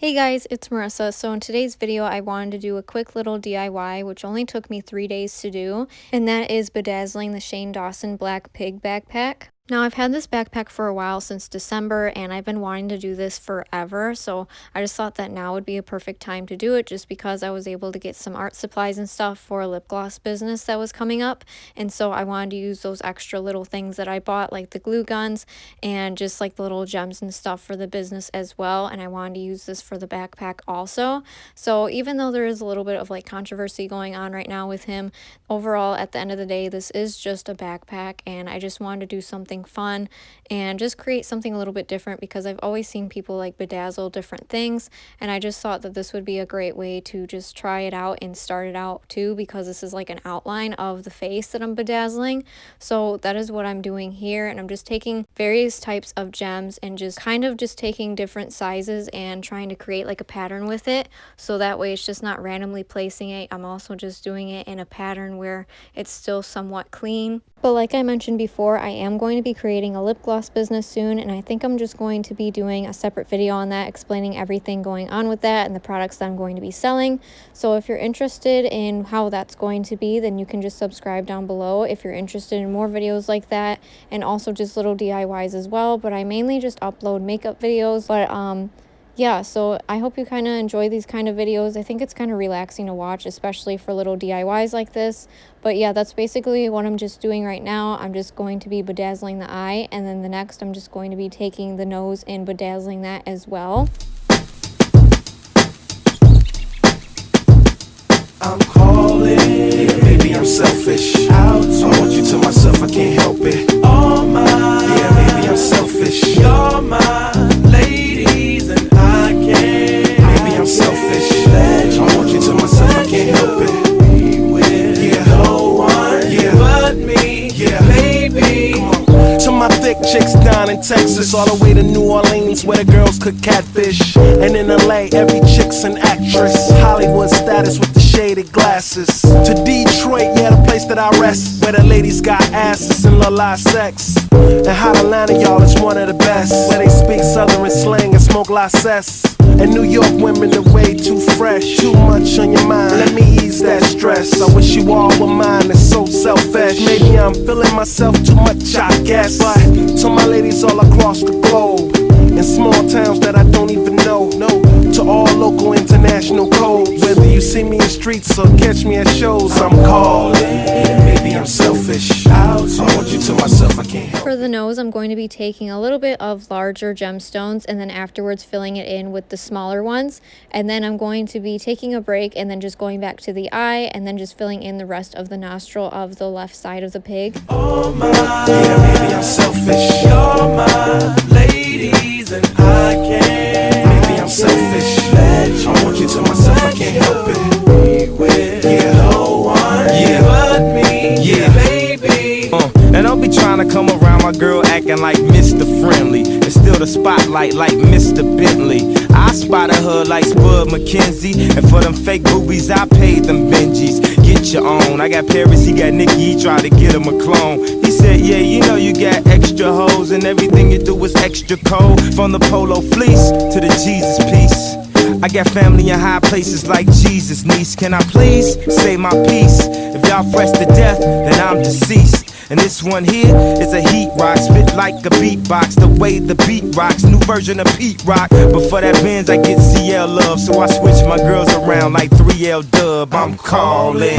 Hey guys, it's Marissa. So in today's video, I wanted to do a quick little DIY, which only took me 3 days to do, and that is bedazzling the Shane Dawson Black Pig backpack. Now, I've had this backpack for a while, since December, and I've been wanting to do this forever, so I just thought that now would be a perfect time to do it, just because I was able to get some art supplies and stuff for a lip gloss business that was coming up, and so I wanted to use those extra little things that I bought, like the glue guns, and just like the little gems and stuff for the business as well, and I wanted to use this for the backpack also. So even though there is a little bit of like controversy going on right now with him, overall at the end of the day, this is just a backpack, and I just wanted to do something fun and just create something a little bit different, because I've always seen people like bedazzle different things, and I just thought that this would be a great way to just try it out and start it out too, because this is like an outline of the face that I'm bedazzling. So that is what I'm doing here, and I'm just taking various types of gems and just kind of just taking different sizes and trying to create like a pattern with it, so that way it's just not randomly placing it. I'm also just doing it in a pattern where it's still somewhat clean. But like I mentioned before, I am going to be creating a lip gloss business soon, and I think I'm just going to be doing a separate video on that, explaining everything going on with that and the products that I'm going to be selling. So if you're interested in how that's going to be, then you can just subscribe down below if you're interested in more videos like that, and also just little DIYs as well. But I mainly just upload makeup videos. But yeah, so I hope you kind of enjoy these kind of videos. I think it's kind of relaxing to watch, especially for little DIYs like this. But yeah, that's basically what I'm just doing right now. I'm just going to be bedazzling the eye, and then the next I'm just going to be taking the nose and bedazzling that as well. I'm calling, yeah, maybe I'm selfish. I want you to myself, I can't help it. All mine, yeah, maybe I'm selfish. You're my ladies and I can't. Maybe I'm selfish. I want you to myself, I can't help it. Be with no one, yeah, but me, yeah, baby. To my thick chicks down in Texas, all the way to New Orleans, where the girls cook catfish. And in LA, every chick's an actress. Hollywood status with the shaded glasses. To Detroit, yeah, the place that I rest, where the ladies got asses and la sex. And hot Atlanta, y'all, is one of the best, where they speak southern slang and smoke la cess. And New York women are way too fresh. Too much on your mind, let me ease that stress. I wish you all were mine, it's so selfish. Maybe I'm feeling myself too much, I guess. But to my ladies all across the globe, in small towns that I don't even know, to all local international codes, whether you see me in streets or catch me at shows, I'm calling. Maybe I'm selfish. I want you to myself, I can't help. For the nose, I'm going to be taking a little bit of larger gemstones and then afterwards filling it in with the smaller ones, and then I'm going to be taking a break and then just going back to the eye and then just filling in the rest of the nostril of the left side of the pig. Oh my, yeah, maybe I'm selfish. You're my ladies and I can't. Maybe I'm selfish. I want you to myself, I can't help it. Be with no one, yeah, but me, yeah, baby. And don't be trying to come around my girl acting like Mr. Friendly, and still the spotlight like Mr. Bentley. I spotted her like Spud McKenzie, and for them fake boobies I paid them Benjis. Get your own. I got Paris, he got Nikki, he tried to get him a clone. He said, yeah, you know you got extra hoes, and everything you do is extra cold. From the polo fleece to the Jesus piece. I got family in high places like Jesus, niece. Can I please say my piece? If y'all fresh to death, then I'm deceased. And this one here is a heat rock, spit like a beatbox, the way the beat rocks, new version of Pete Rock. But for that Benz I get CL love, so I switch my girls around like 3L Dub. I'm calling,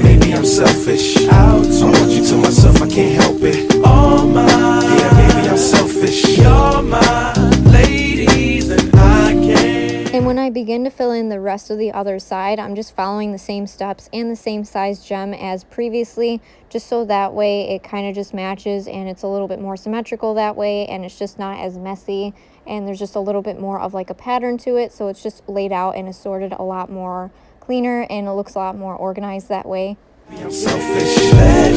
maybe I'm selfish. I want you to myself, I can't help it. All mine, yeah, maybe I'm selfish. You're my ladies and I can't. And when I begin to fill in the rest of the other side, I'm just following the same steps and the same size gem as previously, just so that way it kind of just matches and it's a little bit more symmetrical that way, and it's just not as messy, and there's just a little bit more of like a pattern to it, so it's just laid out and assorted a lot more cleaner, and it looks a lot more organized that way. I'm selfish.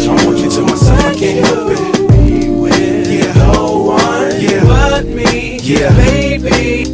I want you to myself, I can't help it. Be with yeah, no one, yeah, but me, yeah, baby.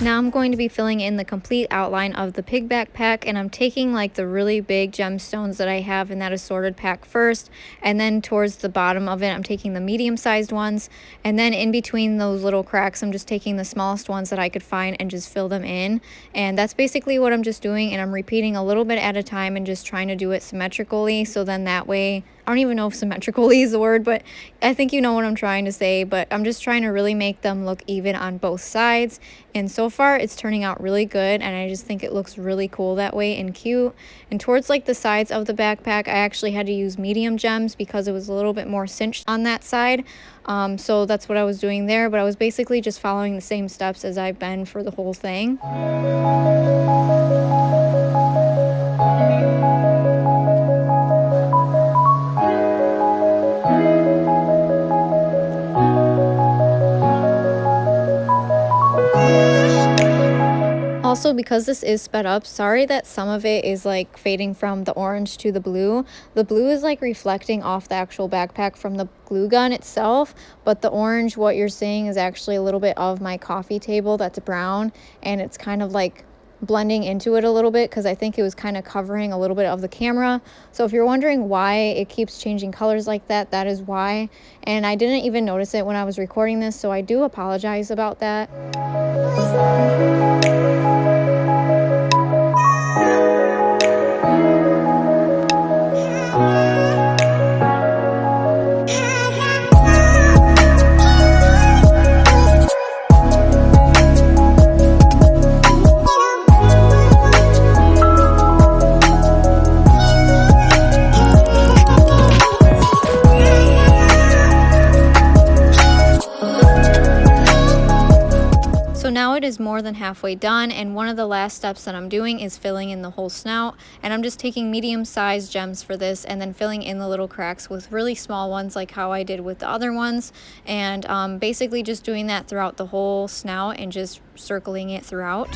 Now I'm going to be filling in the complete outline of the pig backpack, and I'm taking like the really big gemstones that I have in that assorted pack first, and then towards the bottom of it I'm taking the medium-sized ones, and then in between those little cracks I'm just taking the smallest ones that I could find and just fill them in. And that's basically what I'm just doing, and I'm repeating a little bit at a time and just trying to do it symmetrically, so then that way, I don't even know if symmetrically is the word, but I think you know what I'm trying to say. But I'm just trying to really make them look even on both sides. And so far it's turning out really good, and I just think it looks really cool that way and cute. And towards like the sides of the backpack, I actually had to use medium gems because it was a little bit more cinched on that side. So that's what I was doing there, but I was basically just following the same steps as I've been for the whole thing. Also, because this is sped up, sorry that some of it is like fading from the orange to the blue. The blue is like reflecting off the actual backpack from the glue gun itself, but the orange, what you're seeing, is actually a little bit of my coffee table that's brown, and it's kind of like blending into it a little bit because I think it was kind of covering a little bit of the camera. So if you're wondering why it keeps changing colors like that, that is why. And I didn't even notice it when I was recording this, so I do apologize about that. So now it is more than halfway done, and one of the last steps that I'm doing is filling in the whole snout, and I'm just taking medium-sized gems for this and then filling in the little cracks with really small ones like how I did with the other ones, and basically just doing that throughout the whole snout and just circling it throughout.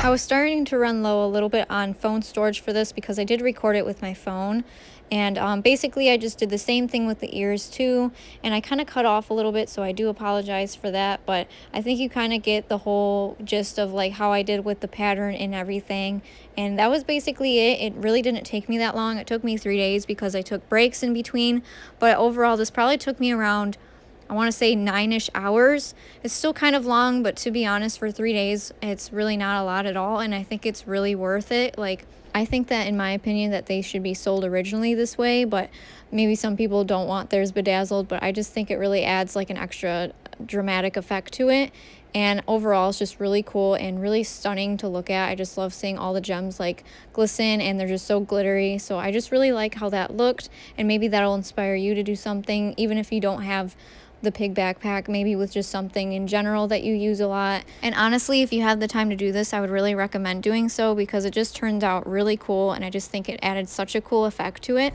I was starting to run low a little bit on phone storage for this because I did record it with my phone, and basically I just did the same thing with the ears too, and I kind of cut off a little bit, so I do apologize for that, but I think you kind of get the whole gist of like how I did with the pattern and everything. And that was basically it. It really didn't take me that long. It took me 3 days because I took breaks in between, but overall this probably took me around, I want to say 9-ish hours. It's still kind of long, but to be honest, for 3 days, it's really not a lot at all. And I think it's really worth it. Like, I think that, in my opinion, that they should be sold originally this way, but maybe some people don't want theirs bedazzled, but I just think it really adds like an extra dramatic effect to it. And overall, it's just really cool and really stunning to look at. I just love seeing all the gems like glisten, and they're just so glittery. So I just really like how that looked, and maybe that'll inspire you to do something, even if you don't have the pig backpack, maybe with just something in general that you use a lot. And honestly, if you have the time to do this, I would really recommend doing so because it just turned out really cool, and I just think it added such a cool effect to it.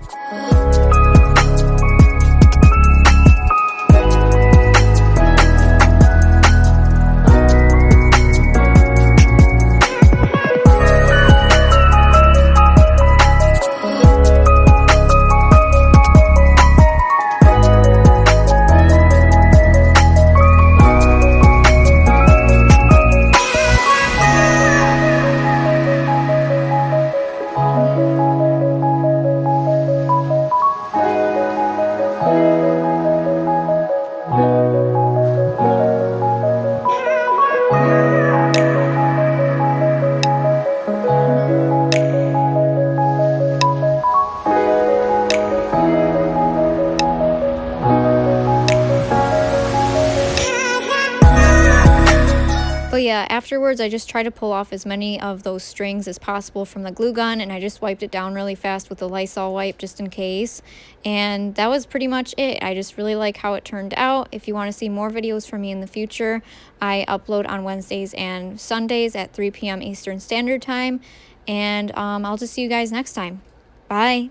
But yeah, afterwards I just tried to pull off as many of those strings as possible from the glue gun, and I just wiped it down really fast with the Lysol wipe just in case. And that was pretty much it. I just really like how it turned out. If you want to see more videos from me in the future, I upload on Wednesdays and Sundays at 3 p.m. Eastern Standard Time. And I'll just see you guys next time. Bye.